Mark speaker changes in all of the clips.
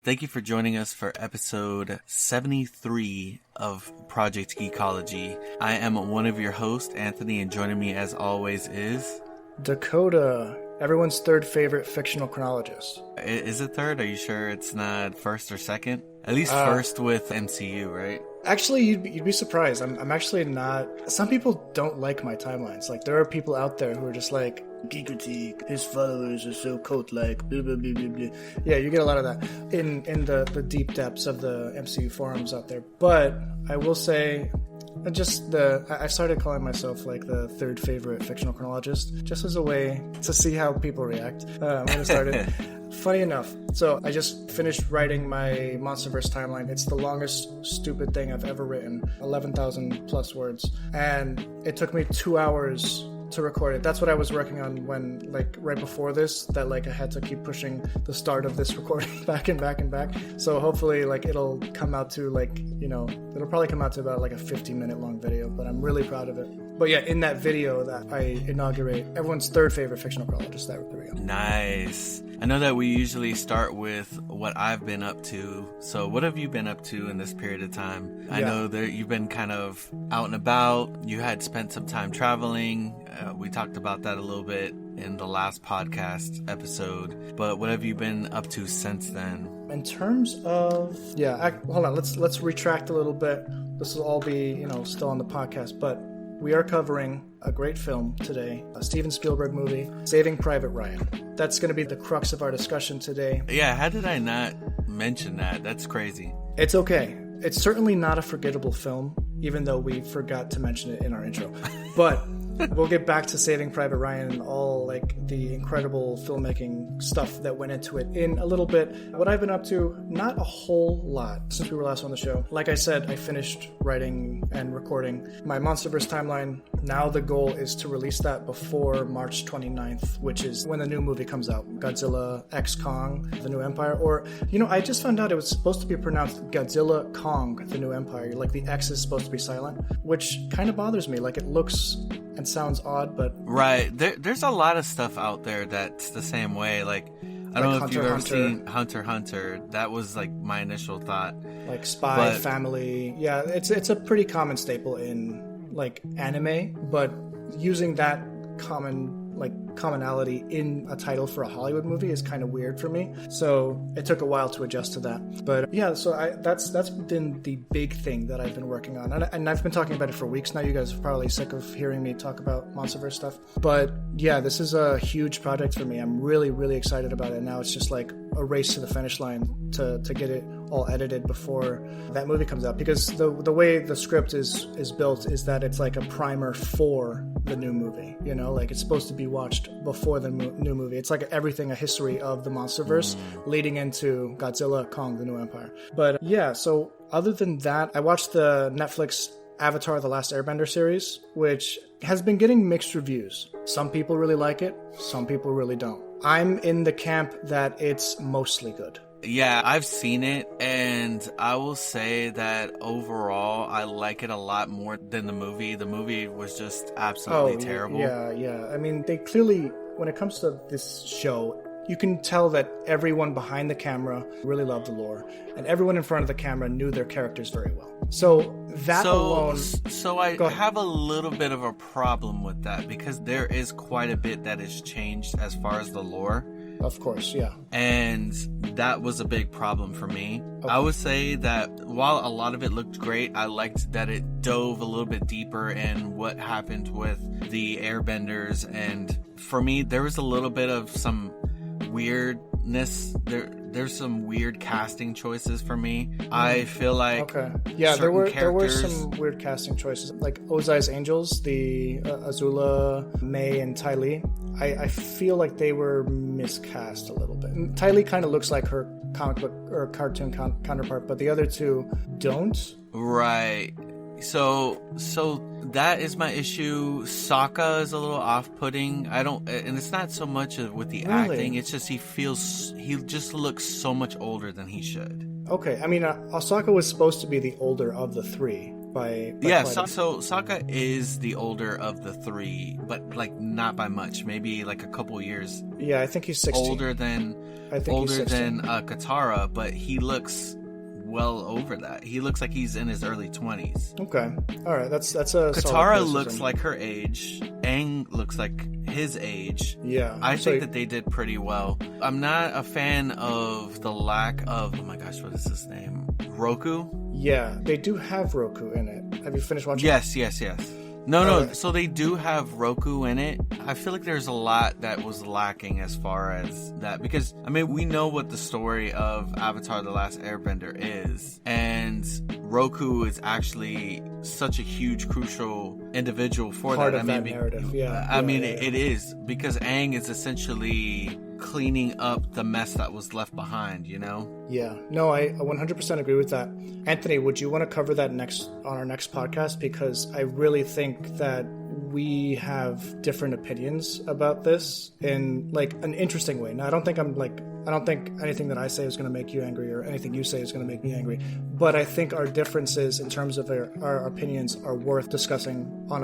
Speaker 1: Thank you for joining us for episode 73 of Project Geekology. I am one of your hosts, Anthony, and joining me as always is...
Speaker 2: Dakota, everyone's third favorite fictional chronologist.
Speaker 1: Is it third? Are you sure it's not first or second? At least first with MCU, right?
Speaker 2: Actually, you'd be surprised. I'm actually not... Some people don't like my timelines. Like, there are people out there who are just like, Geek critique, his followers are so cult-like, blah, blah, blah, blah, blah. Yeah, you get a lot of that in the deep depths of the MCU forums out there. But I will say... I started calling myself like the third favorite fictional chronologist, just as a way to see how people react when I started. Funny enough, so I just finished writing my Monsterverse timeline. It's the longest stupid thing I've ever written, 11,000 plus words, and it took me 2 hours to record it. That's what I was working on when, like, right before this, that, like, I had to keep pushing the start of this recording back and back and back. So hopefully, like, it'll come out to, like, you know, it'll probably come out to about, like, a 50-minute long video, but I'm really proud of it. But yeah, in that video that I inaugurate everyone's third favorite fictional chronologist. There we go.
Speaker 1: Nice. I know that we usually start with what I've been up to. So what have you been up to in this period of time? I know that you've been kind of out and about. You had spent some time traveling. We talked about that a little bit in the last podcast episode. But what have you been up to since then?
Speaker 2: In terms of... hold on. Let's retract a little bit. This will all be, you know, still on the podcast. But we are covering a great film today, a Steven Spielberg movie, Saving Private Ryan. That's going to be the crux of our discussion today. Yeah,
Speaker 1: how did I not mention that? That's crazy.
Speaker 2: It's okay. It's certainly not a forgettable film, even though we forgot to mention it in our intro. But we'll get back to Saving Private Ryan and all, like, the incredible filmmaking stuff that went into it in a little bit. What I've been up to, not a whole lot since we were last on the show. Like I said, I finished writing and recording my Monsterverse timeline. Now the goal is to release that before March 29th, which is when the new movie comes out, Godzilla x Kong, The New Empire. Or, you know, I just found out it was supposed to be pronounced Godzilla Kong, The New Empire. Like, the X is supposed to be silent, which kind of bothers me. Like, it looks and sounds odd, but...
Speaker 1: Right. There's a lot of stuff out there that's the same way. Like, I don't know if you've ever seen Hunter x Hunter. That was, like, my initial thought.
Speaker 2: Like Spy Family. Yeah, it's a pretty common staple in, like, anime, but using that commonality in a title for a Hollywood movie is kind of weird for me. So it took a while to adjust to that. But yeah, so that's been the big thing that I've been working on. And I've been talking about it for weeks now. You guys are probably sick of hearing me talk about Monsterverse stuff. But yeah, this is a huge project for me. I'm really, really excited about it. Now it's just like a race to the finish line to get it all edited before that movie comes out. Because the way the script is built is that it's like a primer for the new movie. You know, like, it's supposed to be watched before the new movie. It's like everything, a history of the Monsterverse leading into Godzilla, Kong, The New Empire. But yeah, so other than that, I watched the Netflix Avatar: The Last Airbender series, which has been getting mixed reviews. Some people really like it, some people really don't. I'm in the camp that it's mostly good.
Speaker 1: Yeah, I've seen it, and I will say that overall, I like it a lot more than the movie. The movie was just absolutely terrible.
Speaker 2: Yeah. I mean, they clearly, when it comes to this show, you can tell that everyone behind the camera really loved the lore, and everyone in front of the camera knew their characters very well. So alone...
Speaker 1: So I have a little bit of a problem with that, because there is quite a bit that has changed as far as the lore.
Speaker 2: Of course, yeah.
Speaker 1: And that was a big problem for me. Okay. I would say that while a lot of it looked great, I liked that it dove a little bit deeper in what happened with the airbenders. And for me, there was a little bit of some weirdness. There's some weird casting choices for me. I feel like
Speaker 2: there were some weird casting choices, like Ozai's Angels, the Azula, Mei, and Ty Lee. I feel like they were miscast a little bit. Ty Lee kind of looks like her comic book or cartoon counterpart, but the other two don't.
Speaker 1: Right. So that is my issue. Sokka is a little off-putting. And it's not so much with the acting. It's just he just looks so much older than he should.
Speaker 2: Okay, I mean, Asaka was supposed to be the older of the three, by
Speaker 1: yeah,
Speaker 2: quite a-
Speaker 1: so Sokka is the older of the three, but like not by much. Maybe like a couple years
Speaker 2: Yeah, I think he's 16.
Speaker 1: older than
Speaker 2: I think he's 16.
Speaker 1: Katara, but he looks well over that. He looks like he's in his early 20s.
Speaker 2: Okay. All right. That's a
Speaker 1: Katara
Speaker 2: solid
Speaker 1: looks
Speaker 2: criticism.
Speaker 1: like her age. Aang looks like his age.
Speaker 2: Yeah.
Speaker 1: I
Speaker 2: So-
Speaker 1: think that they did pretty well. I'm not a fan of the lack of, oh my gosh, what is his name? Roku?
Speaker 2: Yeah, they do have Roku in it. Have you finished watching?
Speaker 1: Yes. No.
Speaker 2: Okay.
Speaker 1: So they do have Roku in it. I feel like there's a lot that was lacking as far as that. Because, I mean, we know what the story of Avatar The Last Airbender is. And Roku is actually such a huge, crucial individual for
Speaker 2: Part
Speaker 1: that.
Speaker 2: of that narrative. Yeah.
Speaker 1: I mean,
Speaker 2: yeah.
Speaker 1: it is. Because Aang is essentially cleaning up the mess that was left behind, you know?
Speaker 2: Yeah. No, I 100% agree with that. Anthony, would you want to cover that next on our next podcast? Because I really think that we have different opinions about this in like an interesting way. Now, I don't think anything that I say is going to make you angry or anything you say is going to make me angry. But I think our differences in terms of our opinions are worth discussing on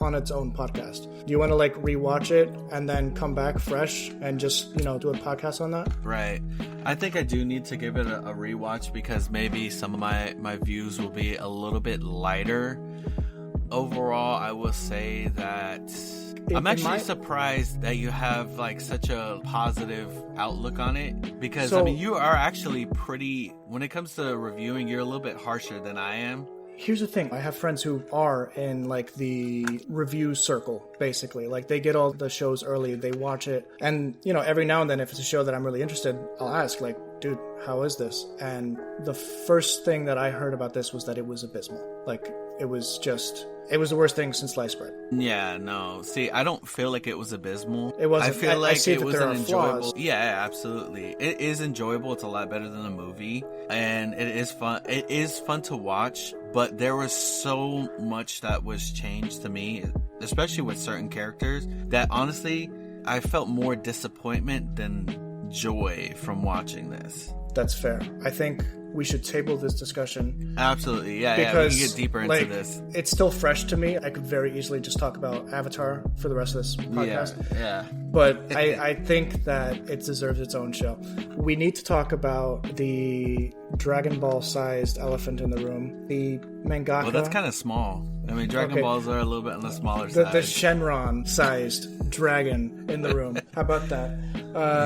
Speaker 2: on its own podcast. Do you want to like rewatch it and then come back fresh and just, do a podcast on that?
Speaker 1: Right. I think I do need to give it a rewatch because maybe some of my views will be a little bit lighter. Overall, I will say that I'm actually surprised that you have like such a positive outlook on it because I mean you are actually pretty, when it comes to reviewing, you're a little bit harsher than I am.
Speaker 2: Here's the thing. I have friends who are in like the review circle, basically. Like they get all the shows early, they watch it. And, every now and then if it's a show that I'm really interested, I'll ask like, dude, how is this? And the first thing that I heard about this was that it was abysmal. Like it was the worst thing since sliced bread.
Speaker 1: Yeah, no. See, I don't feel like it was abysmal.
Speaker 2: It wasn't.
Speaker 1: I feel like
Speaker 2: see
Speaker 1: it
Speaker 2: that
Speaker 1: was
Speaker 2: there
Speaker 1: an
Speaker 2: are
Speaker 1: enjoyable.
Speaker 2: flaws.
Speaker 1: Yeah, absolutely. It is enjoyable. It's a lot better than a movie, and it is fun. It is fun to watch, but there was so much that was changed to me, especially with certain characters, that honestly, I felt more disappointment than joy from watching this.
Speaker 2: That's fair. I think we should table this discussion.
Speaker 1: Absolutely, yeah,
Speaker 2: Because,
Speaker 1: we can get deeper into this.
Speaker 2: It's still fresh to me. I could very easily just talk about Avatar for the rest of this podcast.
Speaker 1: Yeah.
Speaker 2: But I think that it deserves its own show. We need to talk about the Dragon Ball-sized elephant in the room. The mangaka.
Speaker 1: Well, that's kind of small. I mean, Dragon Balls are a little bit on the smaller side.
Speaker 2: The Shenron-sized dragon in the room. How about that?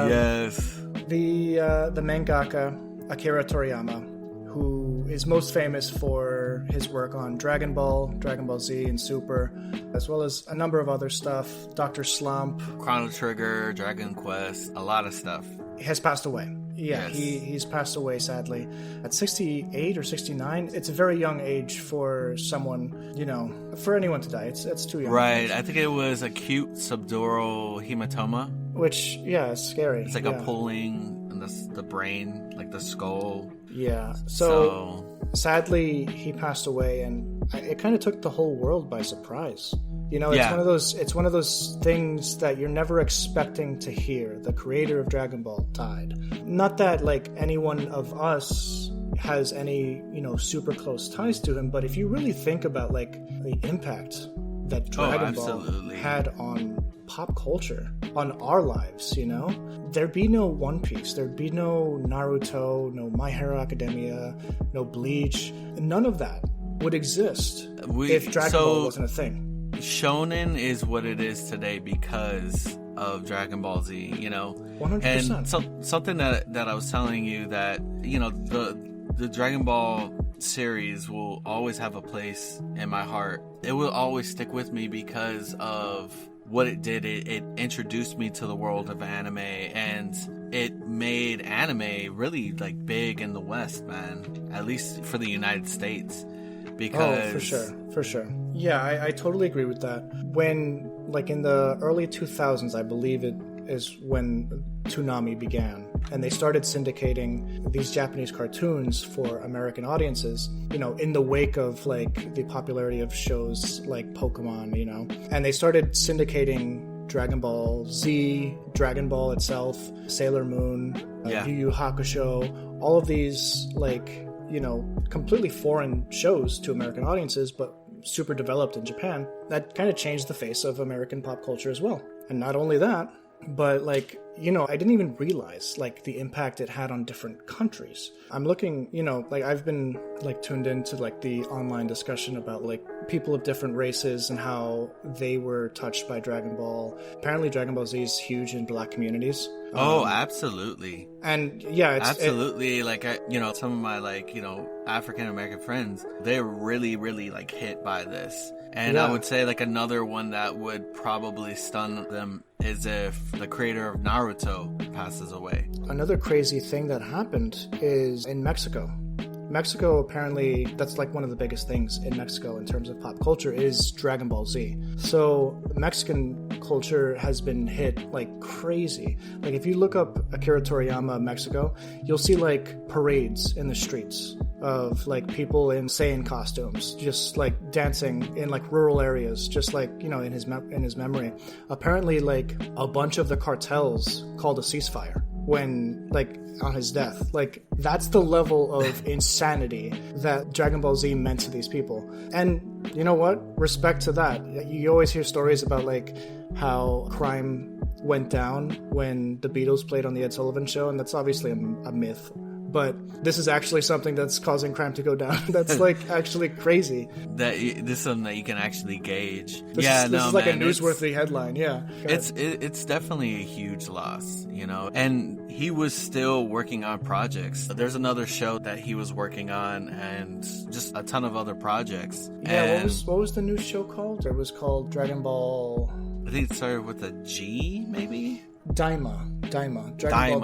Speaker 1: Yes.
Speaker 2: The mangaka Akira Toriyama, who is most famous for his work on Dragon Ball, Dragon Ball Z, and Super, as well as a number of other stuff. Dr. Slump,
Speaker 1: Chrono Trigger, Dragon Quest, a lot of stuff.
Speaker 2: has passed away. Yeah,
Speaker 1: Yes.
Speaker 2: he's passed away sadly at 68 or 69. It's a very young age for someone, for anyone to die. It's too young.
Speaker 1: Right. I think it was acute subdural hematoma.
Speaker 2: Which, yeah, it's scary.
Speaker 1: It's like
Speaker 2: yeah.
Speaker 1: a pulling in the brain, like the skull.
Speaker 2: Yeah. So sadly, he passed away, and it kind of took the whole world by surprise. It's one of those things that you're never expecting to hear. The creator of Dragon Ball died. Not that like anyone of us has any, super close ties to him, but if you really think about like the impact that Dragon Ball had on pop culture, on our lives, there'd be no One Piece, there'd be no Naruto, no My Hero Academia, no Bleach. None of that would exist if Dragon Ball wasn't a thing.
Speaker 1: Shonen is what it is today because of Dragon Ball Z,
Speaker 2: 100%.
Speaker 1: And something that I was telling you that, the Dragon Ball series will always have a place in my heart. It will always stick with me because of what it did. It introduced me to the world of anime, and it made anime really like big in the West, man, at least for the United States. Because
Speaker 2: for sure. Yeah, I totally agree with that. When, like in the early 2000s, I believe it is when Toonami began, and they started syndicating these Japanese cartoons for American audiences, in the wake of like the popularity of shows like Pokemon, and they started syndicating Dragon Ball Z, Dragon Ball itself, Sailor Moon, Yu Yu Hakusho, all of these like completely foreign shows to American audiences, but super developed in Japan, that kind of changed the face of American pop culture as well. And not only that, but I didn't even realize the impact it had on different countries. I'm looking, I've been tuned into the online discussion about people of different races and how they were touched by Dragon Ball. Apparently Dragon Ball Z is huge in Black communities.
Speaker 1: Oh, absolutely.
Speaker 2: And yeah,
Speaker 1: absolutely. Some of my African American friends, they're really, really hit by this. And I would say another one that would probably stun them is if the creator of Naruto passes away.
Speaker 2: Another crazy thing that happened is in Mexico. Mexico, apparently, that's one of the biggest things in Mexico in terms of pop culture is Dragon Ball Z. So Mexican culture has been hit like crazy. If you look up Akira Toriyama, Mexico, you'll see parades in the streets of people in Saiyan costumes, just dancing in rural areas, just in his memory. Apparently a bunch of the cartels called a ceasefire when on his death. That's the level of insanity that Dragon Ball Z meant to these people. And you know what? Respect to that. You always hear stories about how crime went down when the Beatles played on the Ed Sullivan Show, and that's obviously a myth. But this is actually something that's causing crime to go down. That's actually crazy.
Speaker 1: This is something that you can actually gauge.
Speaker 2: This is a newsworthy headline. Yeah,
Speaker 1: it's definitely a huge loss, And he was still working on projects. There's another show that he was working on, and just a ton of other projects.
Speaker 2: Yeah, what was the new show called? It was called Dragon Ball.
Speaker 1: I think it started with a G, maybe.
Speaker 2: Daima. Dragon Ball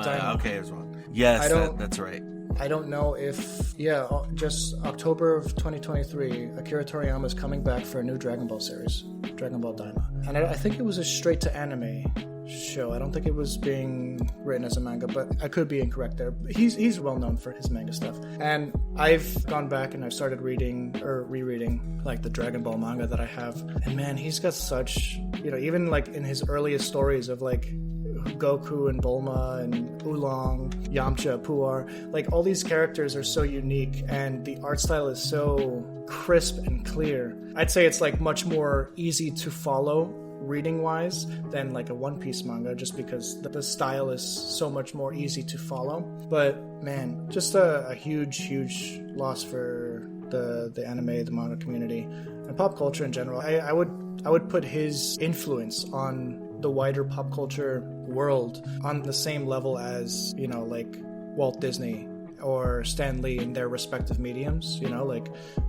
Speaker 2: Daima.
Speaker 1: Okay, I was wrong. Yes, that's right.
Speaker 2: I don't know if... Yeah, just October of 2023, Akira Toriyama is coming back for a new Dragon Ball series, Dragon Ball Daima. And I think it was a straight-to-anime show. I don't think it was being written as a manga, but I could be incorrect there. He's well known for his manga stuff. And I've gone back and I've started reading or rereading the Dragon Ball manga that I have. And man, he's got such... even in his earliest stories of Goku and Bulma and Oolong, Yamcha, Puar, all these characters are so unique and the art style is so crisp and clear. I'd say it's much more easy to follow reading wise than a One Piece manga, just because the style is so much more easy to follow. But man, just a huge loss for the anime, the manga community, and pop culture in general. I would put his influence on the wider pop culture world on the same level as Walt Disney or Stan Lee in their respective mediums.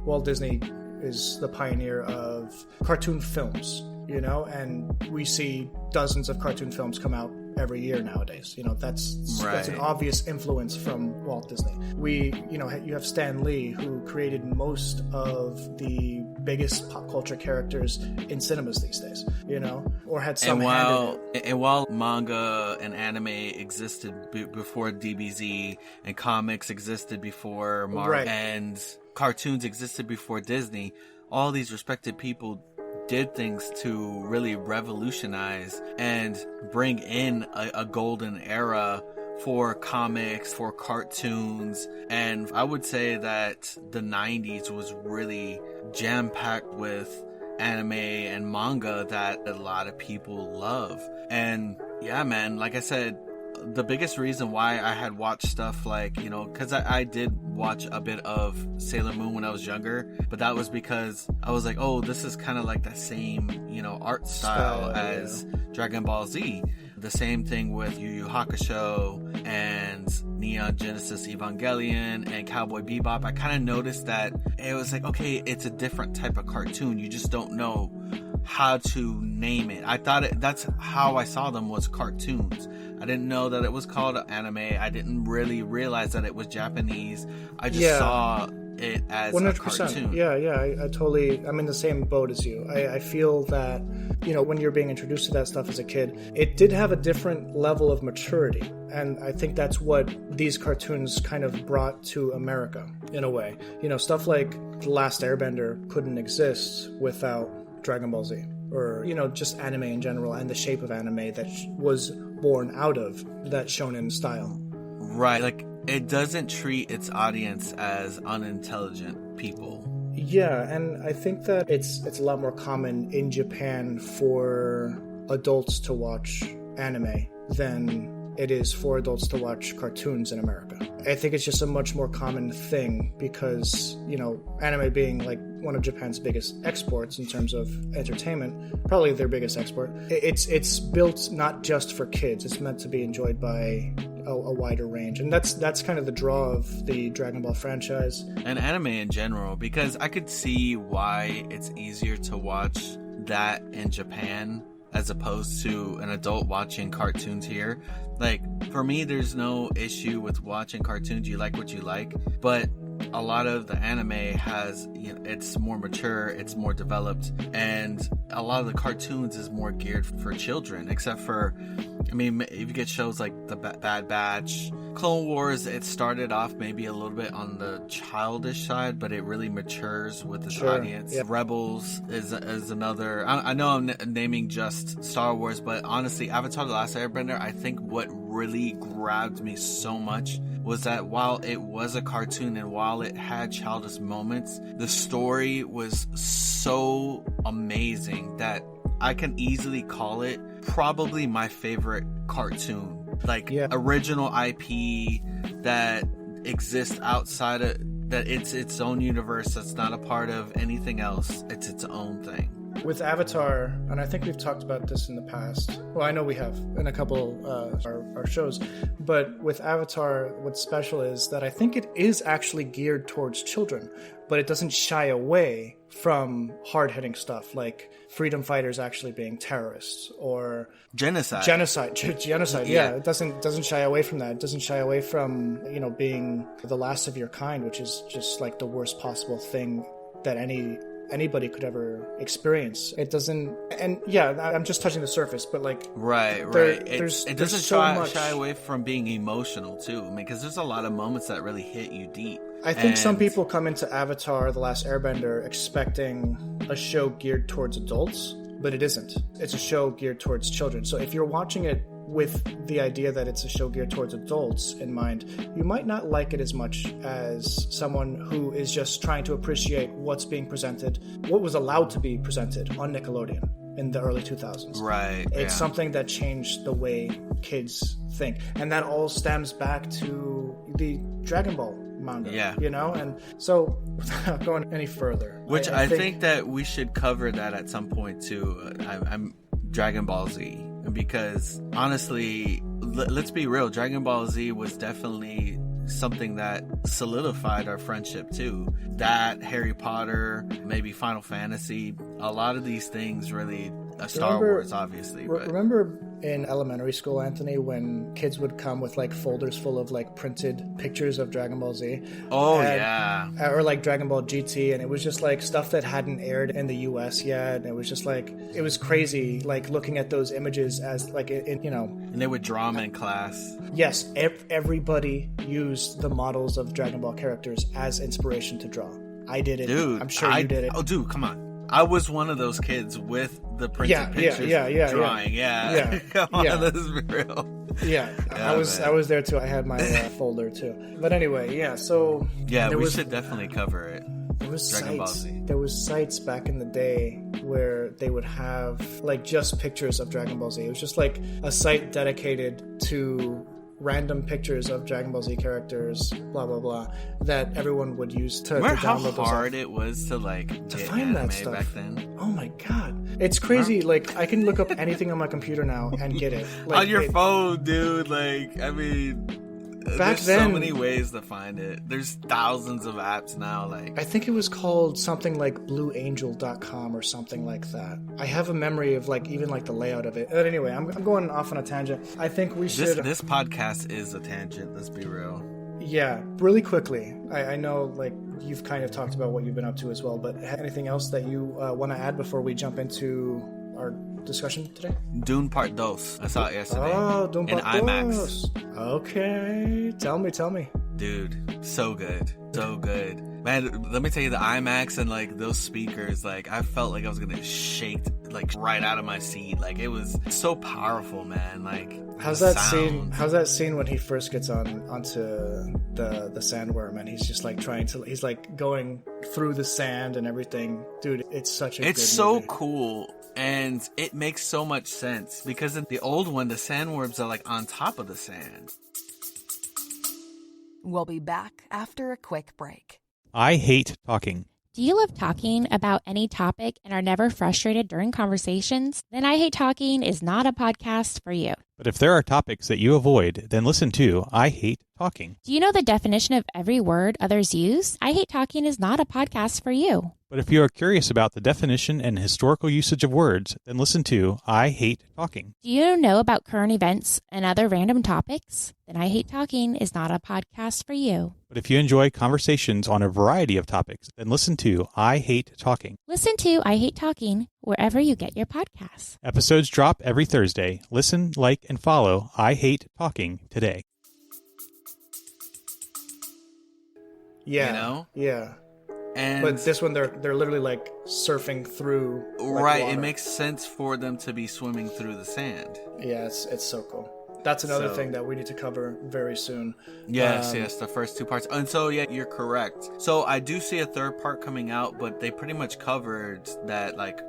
Speaker 2: Walt Disney is the pioneer of cartoon films, and we see dozens of cartoon films come out every year nowadays. That's an obvious influence from Walt Disney. You have Stan Lee, who created most of the biggest pop culture characters in cinemas these days, or had some hand in it.
Speaker 1: And while manga and anime existed before DBZ, and comics existed before Marvel, and cartoons existed before Disney, all these respected people did things to really revolutionize and bring in a golden era for comics, for cartoons. And I would say that the 90s was really jam-packed with anime and manga that a lot of people love. And yeah, man, like I said, the biggest reason why I had watched stuff because I did watch a bit of Sailor Moon when I was younger, but that was because I was oh, this is kind of the same, art style as Dragon Ball Z. The same thing with Yu Yu Hakusho and Neon Genesis Evangelion and Cowboy Bebop. I kind of noticed that it was okay, it's a different type of cartoon. You just don't know how to name it. I thought that's how I saw them, was cartoons. I didn't know that it was called anime. I didn't really realize that it was Japanese. I just saw it as 100%. A cartoon.
Speaker 2: I totally, I'm in the same boat as you. I feel that, when you're being introduced to that stuff as a kid, it did have a different level of maturity. And I think that's what these cartoons kind of brought to America, in a way. Stuff like The Last Airbender couldn't exist without Dragon Ball Z. Or, just anime in general, and the shape of anime that was born out of that shonen style.
Speaker 1: Right, it doesn't treat its audience as unintelligent people.
Speaker 2: Yeah, and I think that it's a lot more common in Japan for adults to watch anime than it is for adults to watch cartoons in America. I think it's just a much more common thing because, you know, anime being like one of Japan's biggest exports in terms of entertainment, probably their biggest export. It's built not just for kids. It's meant to be enjoyed by a wider range, and that's kind of the draw of the Dragon Ball franchise
Speaker 1: and anime in general, because I could see why it's easier to watch that in Japan as opposed to an adult watching cartoons here. Like, for me, there's no issue with watching cartoons. You like what you like, but a lot of the anime has, you know, it's more mature, it's more developed, and a lot of the cartoons is more geared for children, except for, I mean, if you get shows like the Bad Batch, Clone Wars, it started off maybe a little bit on the childish side, but it really matures with its audience. Yep. Rebels is another. I know I'm naming just Star Wars, but honestly, Avatar: The Last Airbender, I think what really grabbed me so much was that while it was a cartoon and while it had childish moments, the story was so amazing that I can easily call it probably my favorite cartoon. Like, original IP that exists outside of, that it's its own universe, that's not a part of anything else. It's its own thing.
Speaker 2: With Avatar, and I think we've talked about this in the past. Well, I know we have in a couple our shows. But with Avatar, what's special is that I think it is actually geared towards children, but it doesn't shy away from hard-hitting stuff like freedom fighters actually being terrorists or
Speaker 1: genocide.
Speaker 2: Yeah, it doesn't shy away from that. It doesn't shy away from, you know, being the last of your kind, which is just like the worst possible thing that anybody could ever experience. It doesn't, and yeah, I'm just touching the surface, but like
Speaker 1: right. It doesn't shy away from being emotional too. I mean, because there's a lot of moments that really hit you deep.
Speaker 2: I think some people come into Avatar: The Last Airbender expecting a show geared towards adults, but it isn't. It's a show geared towards children. So if you're watching it with the idea that it's a show geared towards adults in mind, you might not like it as much as someone who is just trying to appreciate what's being presented, what was allowed to be presented on Nickelodeon in the early 2000s.
Speaker 1: Right.
Speaker 2: It's something that changed the way kids think. And that all stems back to the Dragon Ball manga, you know? And so, without going any further,
Speaker 1: which I think that we should cover that at some point too. I'm Dragon Ball Z, because honestly, let's be real, Dragon Ball Z was definitely something that solidified our friendship too. That, Harry Potter, maybe Final Fantasy, a lot of these things really, Star Wars obviously.
Speaker 2: Remember in elementary school, Anthony, when kids would come with like folders full of like printed pictures of Dragon Ball Z? Or like Dragon Ball GT, and it was just like stuff that hadn't aired in the US yet, and it was just like, it was crazy, like looking at those images as like, you know. And
Speaker 1: they would draw them in class.
Speaker 2: Yes, everybody used the models of Dragon Ball characters as inspiration to draw. I did it. Dude, I'm sure you did it.
Speaker 1: Oh, dude, come on. I was one of those kids with the printed pictures drawing. Come on, this is real.
Speaker 2: I was there too. I had my folder too. But anyway, so
Speaker 1: we should definitely cover it.
Speaker 2: There was sites back in the day where they would have like just pictures of Dragon Ball Z. It was just like a site dedicated to random pictures of Dragon Ball Z characters, blah blah blah, that everyone would use to
Speaker 1: remember how
Speaker 2: download
Speaker 1: hard it was to like
Speaker 2: to find that stuff
Speaker 1: back then.
Speaker 2: Oh my god, it's crazy. Like, I can look up anything on my computer now and get it, like,
Speaker 1: on your phone, dude. Like, I mean, there's so many ways to find it. There's thousands of apps now. Like,
Speaker 2: I think it was called something like blueangel.com or something like that. I have a memory of like even like the layout of it. But anyway, I'm going off on a tangent. I think we should.
Speaker 1: This podcast is a tangent. Let's be real.
Speaker 2: Yeah, really quickly. I know like you've kind of talked about what you've been up to as well, but anything else that you want to add before we jump into our discussion today?
Speaker 1: Dune Part Two. I saw it yesterday.
Speaker 2: Oh, Dune Part
Speaker 1: in IMAX.
Speaker 2: Okay, tell me.
Speaker 1: Dude, so good. So good. Man, let me tell you, the IMAX and like those speakers, like I felt like I was gonna shake like right out of my seat. Like it was so powerful, man. Like
Speaker 2: how's that scene? How's that scene when he first gets onto the sandworm and he's just like he's like going through the sand and everything. Dude, it's such a
Speaker 1: it's
Speaker 2: good
Speaker 1: so
Speaker 2: movie.
Speaker 1: cool. And it makes so much sense because in the old one, the sandworms are like on top of the sand.
Speaker 3: We'll be back after a quick break.
Speaker 4: I hate talking.
Speaker 5: Do you love talking about any topic and are never frustrated during conversations? Then I Hate Talking is not a podcast for you.
Speaker 4: But if there are topics that you avoid, then listen to I Hate Talking.
Speaker 5: Do you know the definition of every word others use? I Hate Talking is not a podcast for you.
Speaker 4: But if you are curious about the definition and historical usage of words, then listen to I Hate Talking.
Speaker 5: Do you know about current events and other random topics? Then I Hate Talking is not a podcast for you.
Speaker 4: But if you enjoy conversations on a variety of topics, then listen to I Hate Talking.
Speaker 5: Listen to I Hate Talking wherever you get your podcasts.
Speaker 4: Episodes drop every Thursday. Listen, like, and follow I Hate Talking today.
Speaker 2: Yeah.
Speaker 1: You know?
Speaker 2: Yeah.
Speaker 1: And
Speaker 2: But this one, they're literally like surfing through. Like,
Speaker 1: right,
Speaker 2: water.
Speaker 1: it makes sense for them to be swimming through the sand.
Speaker 2: Yeah, it's so cool. That's another
Speaker 1: So-
Speaker 2: thing that we need to cover very soon.
Speaker 1: Yes, the first two parts. And so, yeah, you're correct. So I do see a third part coming out, but they pretty much covered that, like,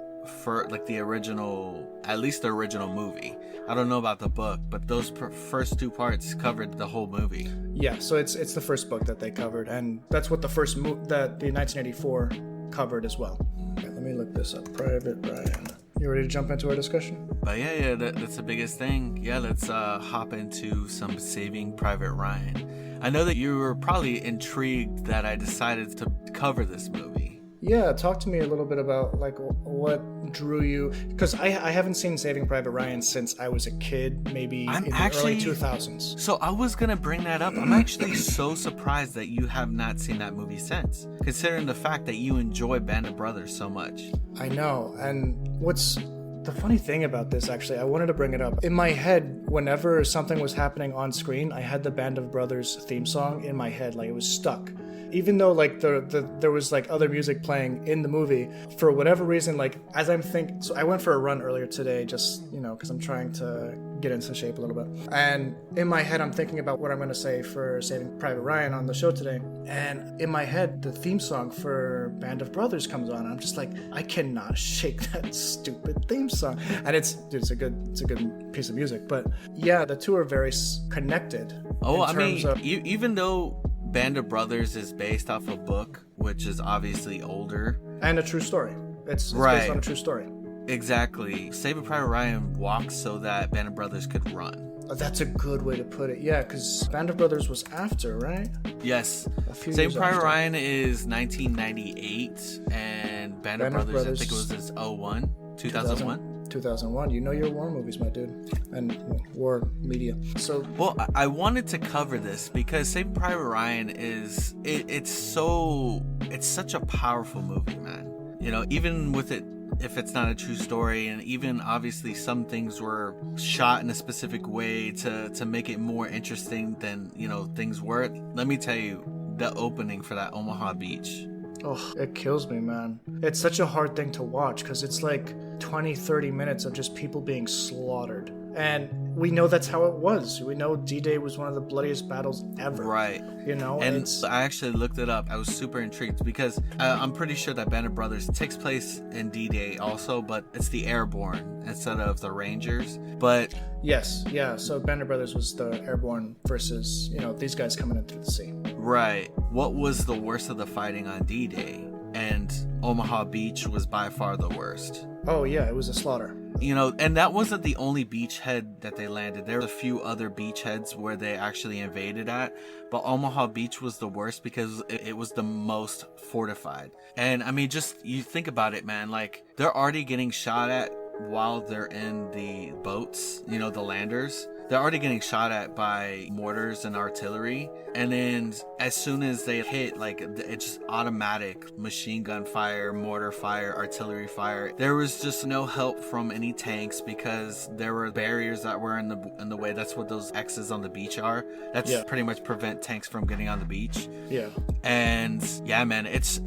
Speaker 1: for like the original, at least the original movie. I don't know about the book, but those first two parts covered the whole movie.
Speaker 2: Yeah, so it's the first book that they covered, and that's what the first that the 1984 covered as well. Okay, let me look this up. Private Ryan. You ready to jump into our discussion?
Speaker 1: But yeah, that's the biggest thing. Yeah, let's hop into some Saving Private Ryan. I know that you were probably intrigued that I decided to cover this movie.
Speaker 2: Yeah, talk to me a little bit about like what drew you, because I haven't seen Saving Private Ryan since I was a kid, maybe in the early 2000s.
Speaker 1: So I was gonna bring that up. I'm actually so surprised that you have not seen that movie since, considering the fact that you enjoy Band of Brothers so much.
Speaker 2: I know, and what's the funny thing about this, actually, I wanted to bring it up. In my head, whenever something was happening on screen, I had the Band of Brothers theme song in my head, like it was stuck. Even though like there was like other music playing in the movie, for whatever reason, like as I'm thinking, so I went for a run earlier today, just, you know, because I'm trying to get into shape a little bit. And in my head, I'm thinking about what I'm going to say for Saving Private Ryan on the show today. And in my head, the theme song for Band of Brothers comes on. And I'm just like, I cannot shake that stupid theme song. And it's a good piece of music. But yeah, the two are very connected.
Speaker 1: Oh, I mean, even though Band of Brothers is based off a book, which is obviously older.
Speaker 2: And a true story. It's
Speaker 1: right.
Speaker 2: Based on a true story.
Speaker 1: Exactly. Saving Private Ryan walked so that Band of Brothers could run.
Speaker 2: That's a good way to put it. Yeah, because Band of Brothers was after, right?
Speaker 1: Yes.
Speaker 2: Saving
Speaker 1: Private Ryan is 1998, and Band of Brothers, I think it was 2001.
Speaker 2: 2001. You know your war movies, my dude, and war media. So,
Speaker 1: well, I wanted to cover this because Saving Private Ryan is it's such a powerful movie, man. You know, even with it, if it's not a true story, and even obviously some things were shot in a specific way to make it more interesting than, you know, things were. Let me tell you, the opening for that Omaha Beach.
Speaker 2: Oh, it kills me, man. It's such a hard thing to watch because it's like 20-30 minutes of just people being slaughtered. And we know that's how it was. We know D-Day was one of the bloodiest battles ever.
Speaker 1: Right.
Speaker 2: You know?
Speaker 1: And I actually looked it up. I was super intrigued because I'm pretty sure that Band of Brothers takes place in D-Day also, but it's the Airborne instead of the Rangers. But
Speaker 2: yes, yeah. So Band of Brothers was the Airborne versus, you know, these guys coming in through the sea.
Speaker 1: Right. What was the worst of the fighting on D-Day? And Omaha Beach was by far the worst.
Speaker 2: Oh, yeah, it was a slaughter.
Speaker 1: You know, and that wasn't the only beachhead that they landed. There were a few other beachheads where they actually invaded at, but Omaha Beach was the worst because it was the most fortified. And I mean, just you think about it, man, like they're already getting shot at while they're in the boats, you know, the landers. they're already getting shot at by mortars and artillery. And then as soon as they hit, like, it's just automatic machine gun fire, mortar fire, artillery fire. There was just no help from any tanks because there were barriers that were in the way. That's what those X's on the beach are. That's pretty much prevent tanks from getting on the beach.
Speaker 2: Yeah.
Speaker 1: And yeah, man, it's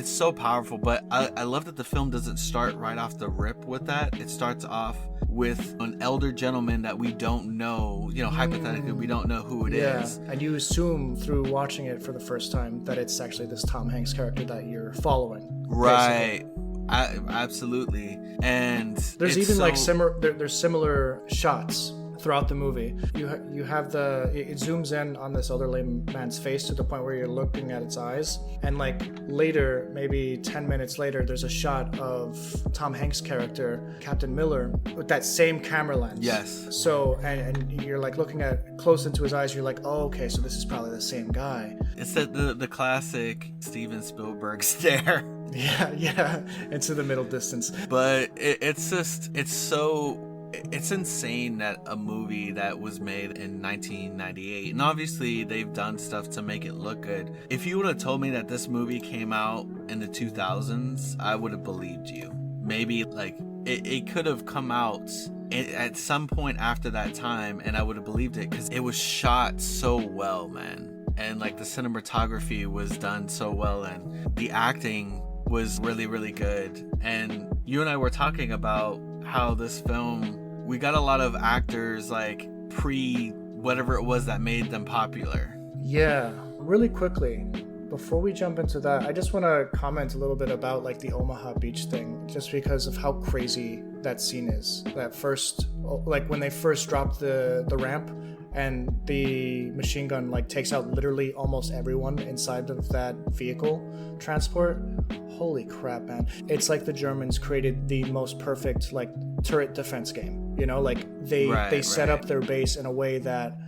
Speaker 1: so powerful. But I love that the film doesn't start right off the rip with that. It starts off with an elder gentleman that we don't know, hypothetically, we don't know who it is.
Speaker 2: And you assume through watching it for the first time that it's actually this Tom Hanks character that you're following.
Speaker 1: Right. Absolutely. And
Speaker 2: there's even like there's similar shots throughout the movie. You have it zooms in on this elderly man's face to the point where you're looking at its eyes, and like later, maybe 10 minutes later, there's a shot of Tom Hanks' character, Captain Miller, with that same camera lens.
Speaker 1: Yes.
Speaker 2: So and you're like looking at close into his eyes, you're like, oh, okay, so this is probably the same guy.
Speaker 1: It's the classic Steven Spielberg stare.
Speaker 2: Yeah, into the middle distance.
Speaker 1: But it's insane that a movie that was made in 1998, and obviously they've done stuff to make it look good. If you would have told me that this movie came out in the 2000s, I would have believed you. Maybe like it could have come out at some point after that time, and I would have believed it because it was shot so well, man. And like the cinematography was done so well, and the acting was really, really good. And you and I were talking about how this film, we got a lot of actors like pre whatever it was that made them popular.
Speaker 2: Yeah, really quickly, before we jump into that, I just want to comment a little bit about like the Omaha Beach thing, just because of how crazy that scene is. That first, like when they first dropped the ramp and the machine gun like takes out literally almost everyone inside of that vehicle transport. Holy crap, man. It's like the Germans created the most perfect like turret defense game. Like they set up their base in a way that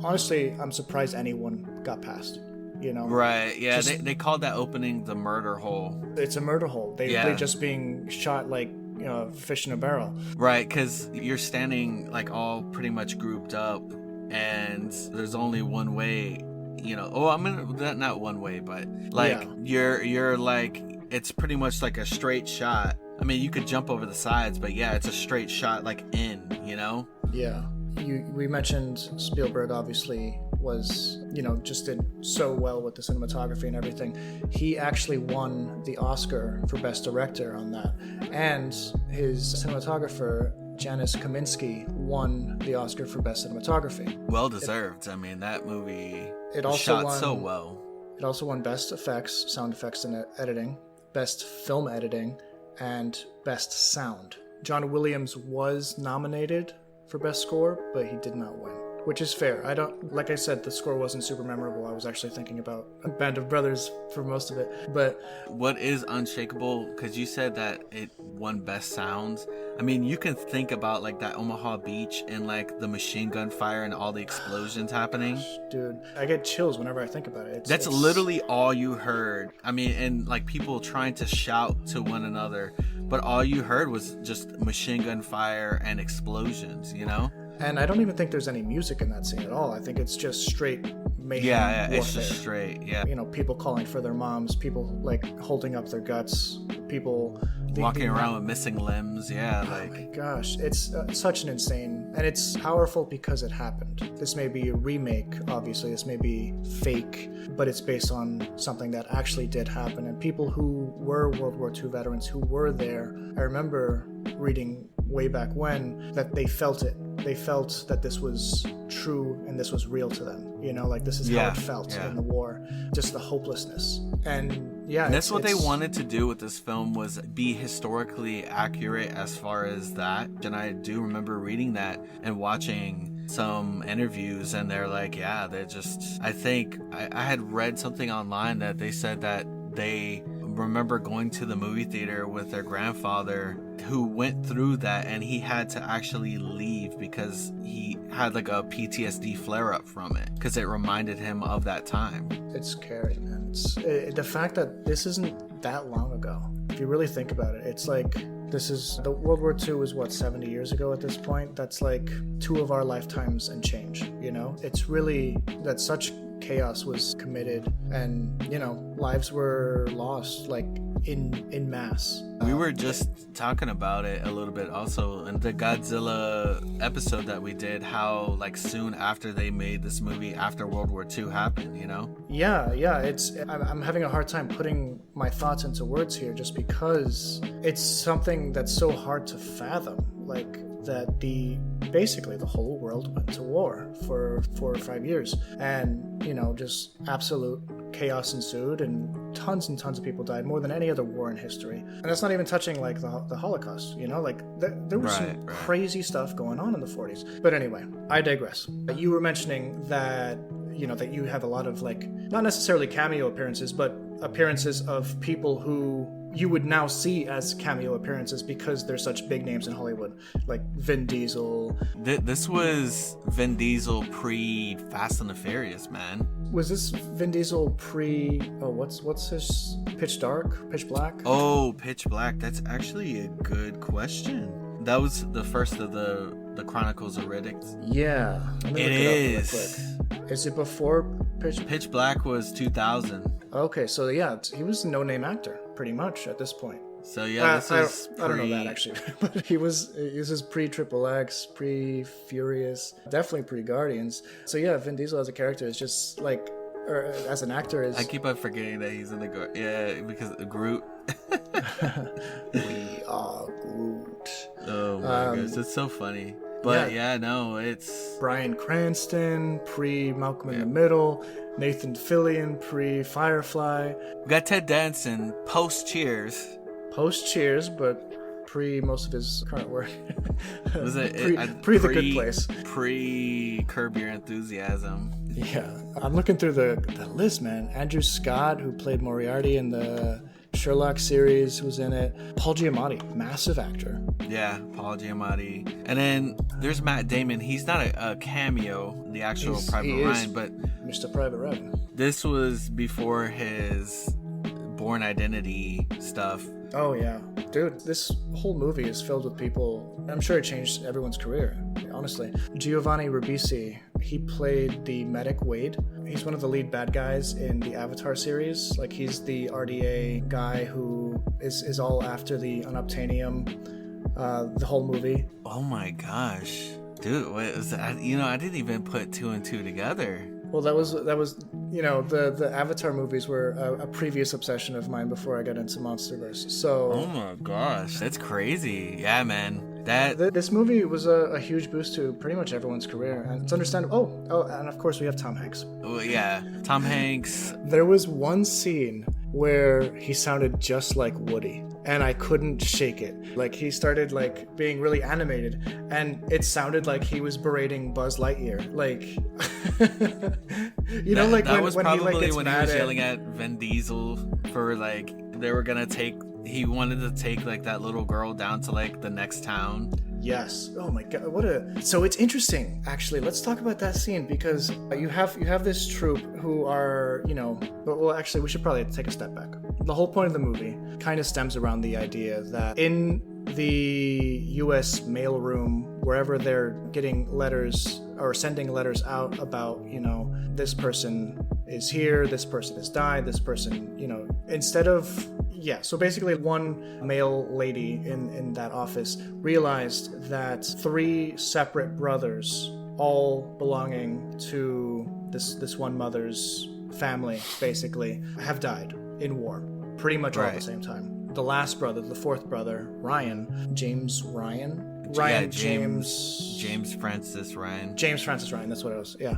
Speaker 2: honestly, I'm surprised anyone got past.
Speaker 1: Right, yeah. They called that opening the murder hole.
Speaker 2: It's a murder hole. They just being shot like fish in a barrel. Right,
Speaker 1: because you're standing like all pretty much grouped up, and there's only one way. Not one way, but like you're like, it's pretty much like a straight shot. I mean, you could jump over the sides, but yeah, it's a straight shot like in.
Speaker 2: Yeah. We mentioned Spielberg obviously was, just did so well with the cinematography and everything. He actually won the Oscar for Best Director on that. And his cinematographer, Janusz Kaminski, won the Oscar for Best Cinematography.
Speaker 1: Well deserved. That movie
Speaker 2: was
Speaker 1: shot so well.
Speaker 2: It also won Best Effects, Sound Effects and Editing, Best Film Editing, and Best Sound. John Williams was nominated for Best Score, but he did not win, which is fair. Like I said, the score wasn't super memorable. I was actually thinking about a Band of Brothers for most of it. But
Speaker 1: what is unshakable, because you said that it won Best Sounds. I mean, you can think about like that Omaha Beach and like the machine gun fire and all the explosions happening.
Speaker 2: Dude, I get chills whenever I think about it.
Speaker 1: That's literally all you heard. I mean, and like people trying to shout to one another, but all you heard was just machine gun fire and explosions,
Speaker 2: And I don't even think there's any music in that scene at all. I think it's just straight mayhem.
Speaker 1: Yeah,
Speaker 2: warfare.
Speaker 1: It's just straight, yeah.
Speaker 2: People calling for their moms, people like holding up their guts, people
Speaker 1: walking around with missing limbs. Yeah,
Speaker 2: oh my gosh, it's such an insane, and it's powerful because it happened. This may be a remake, obviously. This may be fake, but it's based on something that actually did happen. And people who were World War II veterans who were there, I remember reading way back when that they felt it. They felt that this was true and this was real to them. Like this is how it felt in the war. Just the hopelessness. And
Speaker 1: that's what they wanted to do with this film, was be historically accurate as far as that. And I do remember reading that and watching some interviews, and they're like, I think I had read something online that they said that they remember going to the movie theater with their grandfather who went through that, and he had to actually leave because he had like a PTSD flare up from it because it reminded him of that time.
Speaker 2: It's scary, man. The fact that this isn't that long ago, if you really think about it, it's like The World War II was what, 70 years ago at this point? That's like 2 of our lifetimes and change, you know? It's really that such chaos was committed, and, you know, lives were lost, like, in mass.
Speaker 1: We were just talking about it a little bit also in the Godzilla episode that we did, how like soon after they made this movie, after World War II happened, you know?
Speaker 2: Yeah, I'm having a hard time putting my thoughts into words here, just because it's something that's so hard to fathom, like that basically the whole world went to war for 4 or 5 years, and, you know, just absolute chaos ensued, and tons of people died, more than any other war in history. And that's not even touching like the Holocaust, you know, like there was some crazy stuff going on in the 40s. But anyway, I digress. You were mentioning that, you know, that you have a lot of, like, not necessarily cameo appearances, but appearances of people who you would now see as cameo appearances because they're such big names in Hollywood, like Vin Diesel.
Speaker 1: This was Vin Diesel pre-Fast and the Furious, man.
Speaker 2: Was this Vin Diesel what's his Pitch Black?
Speaker 1: Oh, Pitch Black. That's actually a good question. That was the first of the Chronicles of Riddick.
Speaker 2: Yeah.
Speaker 1: It is.
Speaker 2: Is it before
Speaker 1: Pitch Black was 2000.
Speaker 2: Okay, so yeah, he was a no-name actor, pretty much, at this point.
Speaker 1: So yeah, this is
Speaker 2: I don't know that actually, but he was pre-Triple X, pre-Furious, definitely pre-Guardians. So yeah, Vin Diesel as a character is just like, or as an actor is.
Speaker 1: I keep on forgetting that he's in the because of Groot.
Speaker 2: We are Groot.
Speaker 1: Oh my gosh, it's so funny. But yeah, no, it's
Speaker 2: Bryan Cranston, pre-Malcolm in the Middle, Nathan Fillion, pre-Firefly.
Speaker 1: We got Ted Danson, post-Cheers.
Speaker 2: Post-Cheers, but pre most of his current work.
Speaker 1: Was it
Speaker 2: pre The Good Place?
Speaker 1: Pre-Curb Your Enthusiasm.
Speaker 2: Yeah, I'm looking through the list, man. Andrew Scott, who played Moriarty in the Sherlock series, was in it. Paul Giamatti, massive actor.
Speaker 1: Yeah, Paul Giamatti. And then there's Matt Damon. He's not a cameo, the actual Private Ryan, but
Speaker 2: Mr. Private Ryan.
Speaker 1: This was before his Bourne Identity stuff.
Speaker 2: Oh yeah, dude, this whole movie is filled with people. I'm sure it changed everyone's career, honestly. Giovanni Ribisi, he played the medic Wade. He's one of the lead bad guys in the Avatar series. Like, he's the RDA guy who is all after the unobtainium, the whole movie.
Speaker 1: Oh my gosh, dude, what was that? You know, I didn't even put 2 and 2 together.
Speaker 2: Well, that was you know, the Avatar movies were a previous obsession of mine before I got into MonsterVerse. So.
Speaker 1: Oh my gosh, that's crazy. Yeah, man.
Speaker 2: This movie was a huge boost to pretty much everyone's career, and it's understandable. Oh, and of course we have Tom Hanks.
Speaker 1: Oh yeah, Tom Hanks.
Speaker 2: There was one scene where he sounded just like Woody, and I couldn't shake it. Like, he started like being really animated, and it sounded like he was berating Buzz Lightyear. Like, you know, like
Speaker 1: that was probably
Speaker 2: when he
Speaker 1: was yelling at Vin Diesel for like he wanted to take like that little girl down to like the next town.
Speaker 2: Yes. Oh my god. So it's interesting, actually. Let's talk about that scene, because you have this troupe who are, you know, well, actually, we should probably take a step back. The whole point of the movie kind of stems around the idea that in the U.S. mailroom, wherever they're getting letters or sending letters out about, you know, this person is here, this person has died, this person, you know, instead of. Yeah, so basically one mail lady in that office realized that 3 separate brothers, all belonging to this one mother's family, basically, have died in war, pretty much all at the same time. The last brother, the 4th brother, James Francis Ryan, that's what it was, yeah.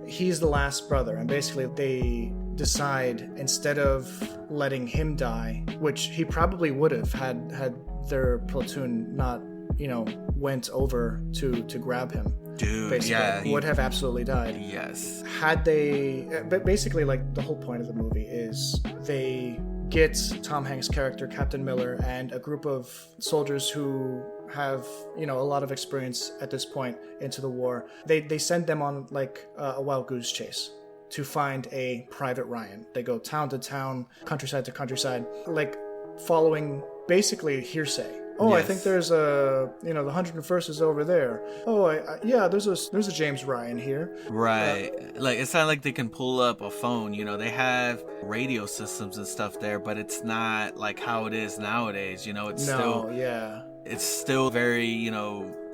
Speaker 2: He's the last brother, and basically they decide, instead of letting him die, which he probably would have had their platoon not, you know, went over to grab him.
Speaker 1: Dude,
Speaker 2: basically,
Speaker 1: yeah,
Speaker 2: would have absolutely died.
Speaker 1: Yes.
Speaker 2: Had they, but basically, like, the whole point of the movie is they get Tom Hanks' character, Captain Miller, and a group of soldiers who have, you know, a lot of experience at this point into the war. They send them on like a wild goose chase to find a Private Ryan. They go town to town, countryside to countryside, like following basically hearsay. Oh,
Speaker 1: Yes.
Speaker 2: I think there's the 101st is over there. Oh, yeah, there's a James Ryan here.
Speaker 1: Right. Like, it's not like they can pull up a phone, they have radio systems and stuff there, but it's not like how it is nowadays, it's still very,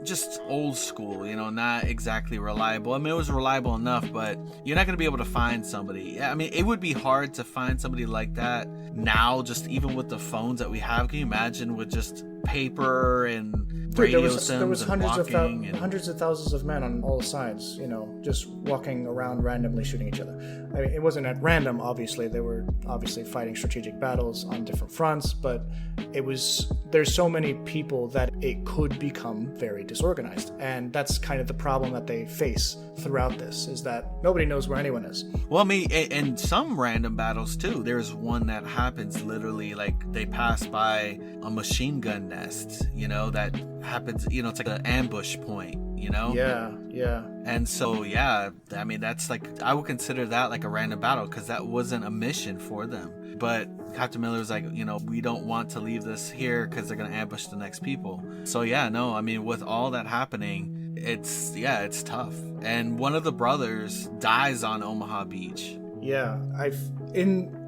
Speaker 1: just old school, not exactly reliable. I mean, it was reliable enough, but you're not going to be able to find somebody. I mean, it would be hard to find somebody like that now, just even with the phones that we have. Can you imagine with just paper and radio systems
Speaker 2: there was
Speaker 1: and
Speaker 2: hundreds of thousands of men on all sides, just walking around randomly shooting each other. I mean, it wasn't at random, obviously. They were obviously fighting strategic battles on different fronts, but there's so many people that it could become very disorganized. And that's kind of the problem that they face throughout this, is that nobody knows where anyone is.
Speaker 1: Well, I mean, and some random battles too. There's one that happens literally like they pass by a machine gun nest, that happens, it's like an ambush point,
Speaker 2: Yeah.
Speaker 1: And so, yeah, I mean, that's like, I would consider that like a random battle because that wasn't a mission for them. But Captain Miller was like, we don't want to leave this here because they're going to ambush the next people. So, yeah, no, I mean, with all that happening, it's tough. And one of the brothers dies on Omaha Beach.
Speaker 2: Yeah,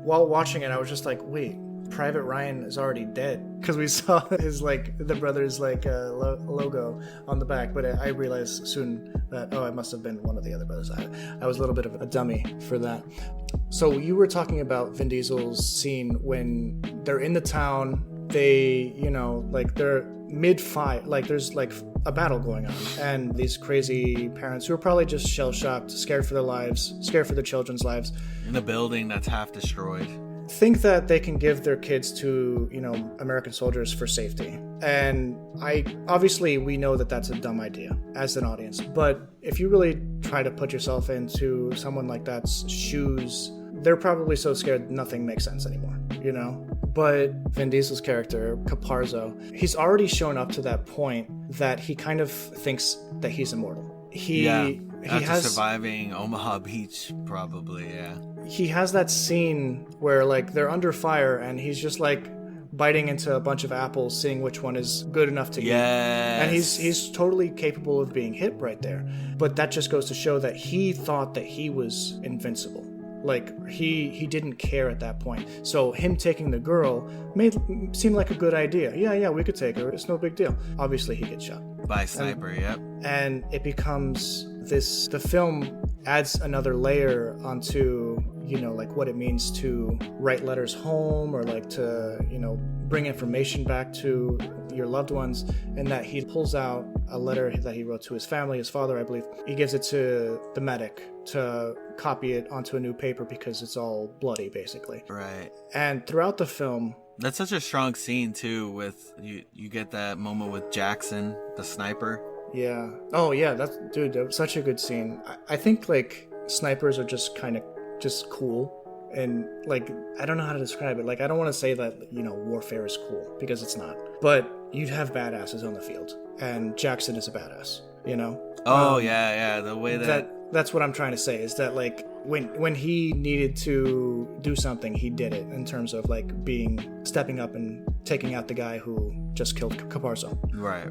Speaker 2: while watching it, I was just like, wait, Private Ryan is already dead, because we saw his the brother's logo on the back, but I realized soon that it must have been one of the other brothers. I was a little bit of a dummy for that. So you were talking about Vin Diesel's scene when they're in the town. They they're mid-fight, there's a battle going on, and these crazy parents who are probably just shell-shocked, scared for their lives, scared for their children's lives,
Speaker 1: in a building that's half destroyed,
Speaker 2: think that they can give their kids to American soldiers for safety. And obviously we know that that's a dumb idea as an audience, but if you really try to put yourself into someone like that's shoes, they're probably so scared nothing makes sense anymore, But Vin Diesel's character, Caparzo, he's already shown up to that point that he kind of thinks that he's immortal.
Speaker 1: After surviving Omaha Beach, probably, yeah.
Speaker 2: He has that scene where they're under fire and he's just biting into a bunch of apples, seeing which one is good enough to eat. And he's totally capable of being hit right there. But that just goes to show that he thought that he was invincible. He didn't care at that point. So him taking the girl seem like a good idea. Yeah, we could take her. It's no big deal. Obviously, he gets shot.
Speaker 1: By a sniper, yep.
Speaker 2: And it becomes the film adds another layer onto, what it means to write letters home, or to, bring information back to your loved ones, and that he pulls out a letter that he wrote to his family, his father, I believe. He gives it to the medic to copy it onto a new paper because it's all bloody, basically.
Speaker 1: Right.
Speaker 2: And throughout the film,
Speaker 1: that's such a strong scene too. With you get that moment with Jackson, the sniper.
Speaker 2: Yeah. Oh yeah, that was such a good scene. I think snipers are just kind of just cool. And I don't know how to describe it. I don't want to say that, warfare is cool, because it's not. But you'd have badasses on the field. And Jackson is a badass,
Speaker 1: Oh, yeah. The way
Speaker 2: that's what I'm trying to say, is that when he needed to do something, he did it, in terms of stepping up and taking out the guy who just killed Caparzo.
Speaker 1: Right.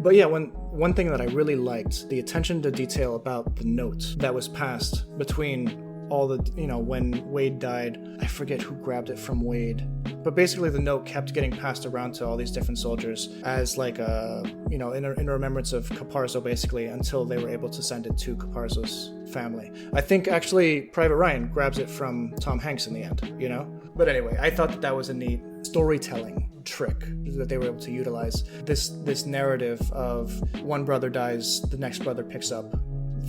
Speaker 2: But yeah, one thing that I really liked, the attention to detail about the note that was passed between all the, when Wade died. I forget who grabbed it from Wade, but basically the note kept getting passed around to all these different soldiers as in remembrance of Caparzo, basically, until they were able to send it to Caparzo's family. I think actually Private Ryan grabs it from Tom Hanks in the end, But anyway, I thought that was a neat storytelling trick that they were able to utilize. This narrative of one brother dies, the next brother picks up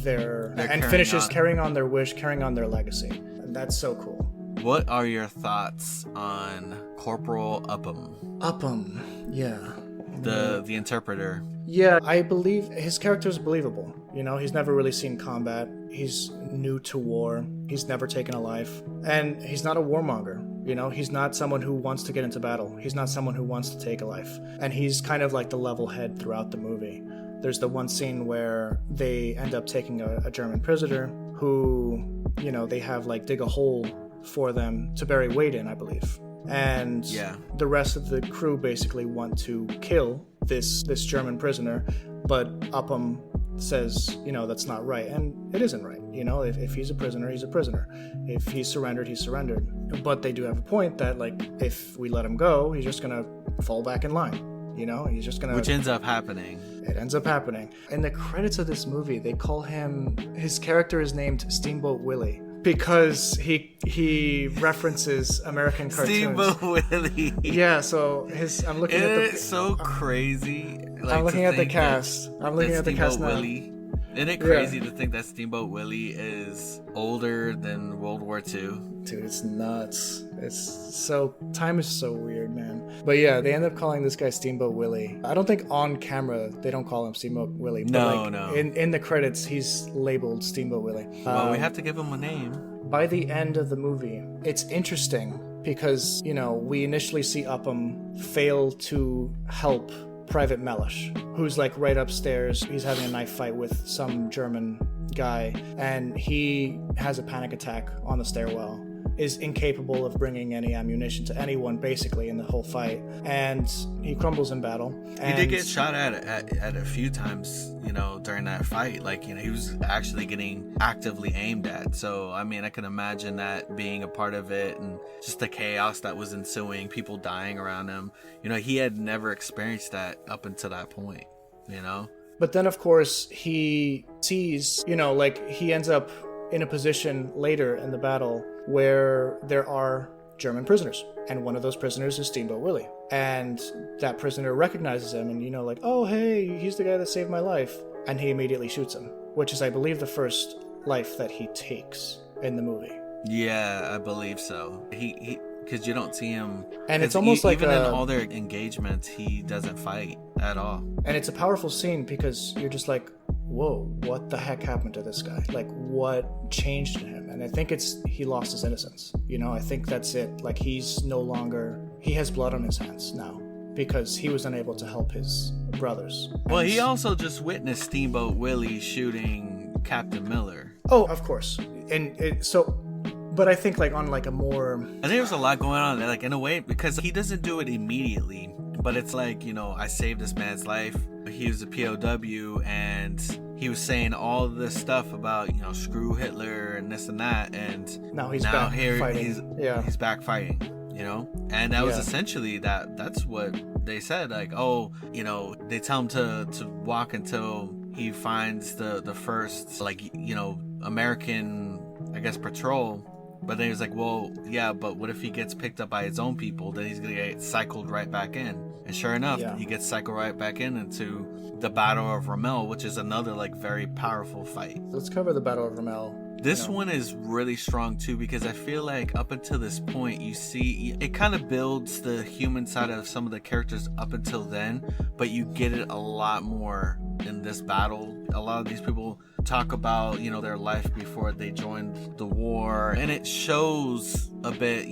Speaker 2: and finishes carrying on their wish, carrying on their legacy. And that's so cool.
Speaker 1: What are your thoughts on Corporal Upham?
Speaker 2: Yeah.
Speaker 1: The interpreter.
Speaker 2: Yeah, I believe his character is believable. He's never really seen combat. He's new to war. He's never taken a life. And he's not a warmonger. He's not someone who wants to get into battle. He's not someone who wants to take a life. And he's kind of the level head throughout the movie. There's the one scene where they end up taking a German prisoner who, they have dig a hole for them to bury Wade in, I believe. And the rest of the crew basically want to kill this German prisoner, but Upham says, that's not right. And it isn't right. If he's a prisoner, he's a prisoner. If he's surrendered, he's surrendered. But they do have a point that, if we let him go, he's just going to fall back in line. He's just going to...
Speaker 1: Which ends up happening.
Speaker 2: It ends up happening. In the credits of this movie, they call him... His character is named Steamboat Willie because he references American cartoons.
Speaker 1: Steamboat Willie.
Speaker 2: Yeah, so I'm looking at the...
Speaker 1: It's so crazy.
Speaker 2: I'm looking at the cast. I'm looking at the cast now.
Speaker 1: Willie. Isn't it crazy to think that Steamboat Willie is older than World War II?
Speaker 2: Dude, it's nuts. Time is so weird, man. But yeah, they end up calling this guy Steamboat Willie. I don't think on camera they don't call him Steamboat Willie. But
Speaker 1: no.
Speaker 2: In the credits, he's labeled Steamboat Willie.
Speaker 1: Well, we have to give him a name.
Speaker 2: By the end of the movie, it's interesting because, we initially see Upham fail to help Private Mellish, who's right upstairs. He's having a knife fight with some German guy, and he has a panic attack on the stairwell, is incapable of bringing any ammunition to anyone basically in the whole fight, and he crumbles in battle.
Speaker 1: He did get shot at a few times, during that fight. He was actually getting actively aimed at. So, I mean, I can imagine that being a part of it and just the chaos that was ensuing, people dying around him. He had never experienced that up until that point, But
Speaker 2: then, of course, he sees, he ends up in a position later in the battle where there are German prisoners, and one of those prisoners is Steamboat Willie, and that prisoner recognizes him, and oh hey, he's the guy that saved my life, and he immediately shoots him, which is, I believe, the first life that he takes in the movie.
Speaker 1: Yeah, I believe so. He because you don't see him,
Speaker 2: and it's almost
Speaker 1: even in all their engagements, he doesn't fight at all. And
Speaker 2: it's a powerful scene because you're just whoa, what the heck happened to this guy? What changed in him? And I think he lost his innocence. I think that's it. He's no longer... He has blood on his hands now because he was unable to help his brothers.
Speaker 1: Well, he also just witnessed Steamboat Willie shooting Captain Miller.
Speaker 2: Oh, of course. But I think on a more...
Speaker 1: I think there's a lot going on in a way, because he doesn't do it immediately, but it's I saved this man's life. He was a POW, and he was saying all this stuff about, screw Hitler and this and that, and
Speaker 2: now he's back fighting.
Speaker 1: He's back fighting, and that was essentially that's what they said. They tell him to walk until he finds the first American, I guess, patrol. But then he was well, yeah, but what if he gets picked up by his own people? Then he's going to get cycled right back in. And sure enough, he gets cycled right back into the Battle of Ramelle, which is another very powerful fight.
Speaker 2: Let's cover the Battle of Ramelle.
Speaker 1: This one is really strong too, because I feel up until this point, you see it kind of builds the human side of some of the characters up until then, but you get it a lot more in this battle. A lot of these people talk about their life before they joined the war, and it shows a bit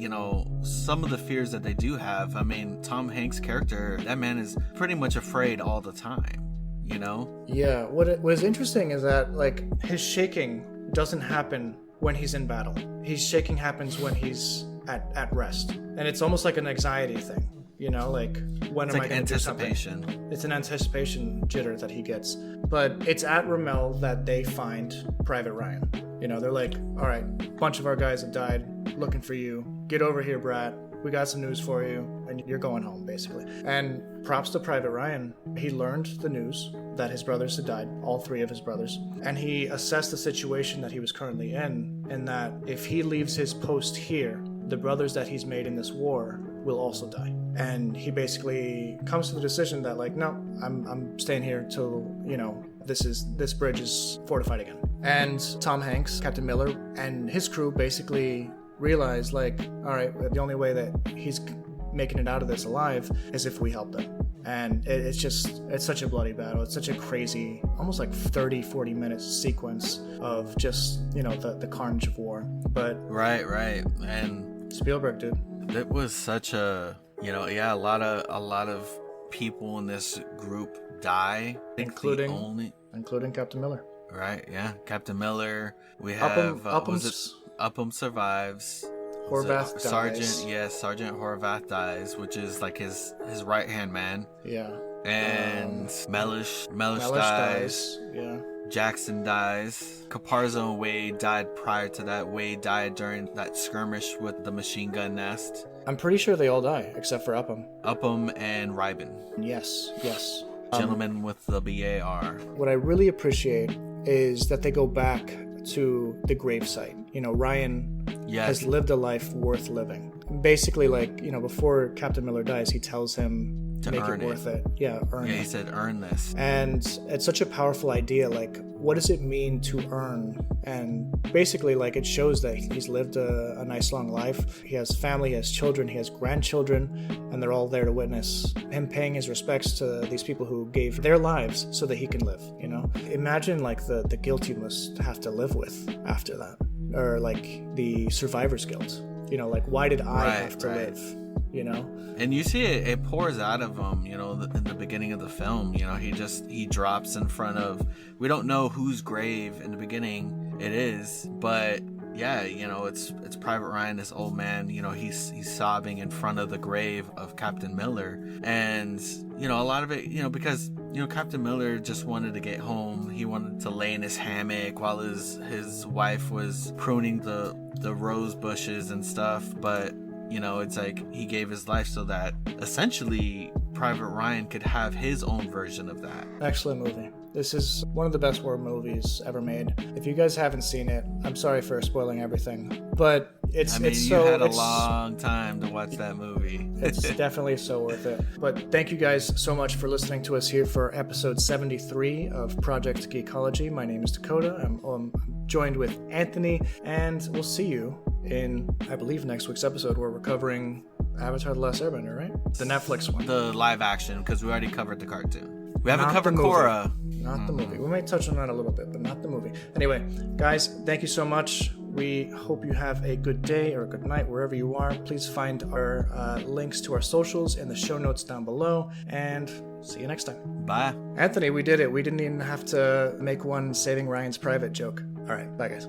Speaker 1: some of the fears that they do have. I mean, Tom Hanks' character, that man is pretty much afraid all the time.
Speaker 2: Yeah, what was interesting is that his shaking doesn't happen when he's in battle. His shaking happens when he's at rest, and it's almost like an anxiety thing. When
Speaker 1: it's
Speaker 2: am I going to do something?
Speaker 1: Anticipation.
Speaker 2: It's an anticipation jitter that he gets. But it's at Ramelle that they find Private Ryan. They're all right, bunch of our guys have died, looking for you. Get over here, Brat. We got some news for you, and you're going home, basically. And props to Private Ryan. He learned the news that his brothers had died, all three of his brothers, and he assessed the situation that he was currently in that if he leaves his post here, the brothers that he's made in this war will also die. And he basically comes to the decision that no, I'm staying here till this bridge is fortified again. And Tom Hanks, Captain Miller, and his crew basically realize all right, the only way that he's making it out of this alive is if we help them. And it's such a bloody battle. It's such a crazy, almost 30-40 minute sequence of just the carnage of war. But
Speaker 1: right, and
Speaker 2: Spielberg, dude,
Speaker 1: it was such a a lot of people in this group die,
Speaker 2: including Captain Miller.
Speaker 1: Right, yeah, Captain Miller. We have
Speaker 2: Upham
Speaker 1: Upham survives.
Speaker 2: Horvath dies.
Speaker 1: Sergeant Horvath dies, which is like his right hand man.
Speaker 2: Yeah.
Speaker 1: And Mellish
Speaker 2: dies. Yeah.
Speaker 1: Jackson dies. Caparzo and Wade died prior to that. Wade died during that skirmish with the machine gun nest.
Speaker 2: I'm pretty sure they all die, except for Upham.
Speaker 1: Upham and Ryben.
Speaker 2: Yes.
Speaker 1: Gentlemen with the BAR.
Speaker 2: What I really appreciate is that they go back to the gravesite. You know, Ryan has lived a life worth living. Basically, like, you know, before Captain Miller dies, he tells him to make it worth it. Yeah, earn it.
Speaker 1: Yeah, he said, earn this.
Speaker 2: And it's such a powerful idea. Like, what does it mean to earn? And basically, like, it shows that he's lived a nice long life. He has family, he has children, he has grandchildren, and they're all there to witness him paying his respects to these people who gave their lives so that he can live, you know? Imagine, like, the guilt you must have to live with after that. Or, like, the survivor's guilt. You know, like, why did I have to live? You know?
Speaker 1: And you see it pours out of him, you know, in the beginning of the film. You know, he drops in front of, we don't know whose grave in the beginning it is, but yeah, you know, it's Private Ryan, this old man, you know, he's sobbing in front of the grave of Captain Miller. And, you know, a lot of it, you know, because, you know, Captain Miller just wanted to get home. He wanted to lay in his hammock while his wife was pruning the rose bushes and stuff, but you know, it's like he gave his life so that essentially Private Ryan could have his own version of that.
Speaker 2: Excellent movie. This is one of the best war movies ever made. If you guys haven't seen it, I'm sorry for spoiling everything, but you
Speaker 1: had a long time to watch that movie.
Speaker 2: It's definitely so worth it. But thank you guys so much for listening to us here for episode 73 of Project Geekology. My name is Dakota. I'm joined with Anthony, and we'll see you in, I believe, next week's episode where we're covering Avatar: The Last Airbender, right? The Netflix one.
Speaker 1: The live action, because we already covered the cartoon. We haven't covered Korra.
Speaker 2: Not the movie. We might touch on that a little bit, but not the movie. Anyway, guys, thank you so much. We hope you have a good day or a good night wherever you are. Please find our links to our socials in the show notes down below, and see you next time.
Speaker 1: Bye.
Speaker 2: Anthony, we did it. We didn't even have to make one Saving Ryan's Private joke. All right, bye, guys.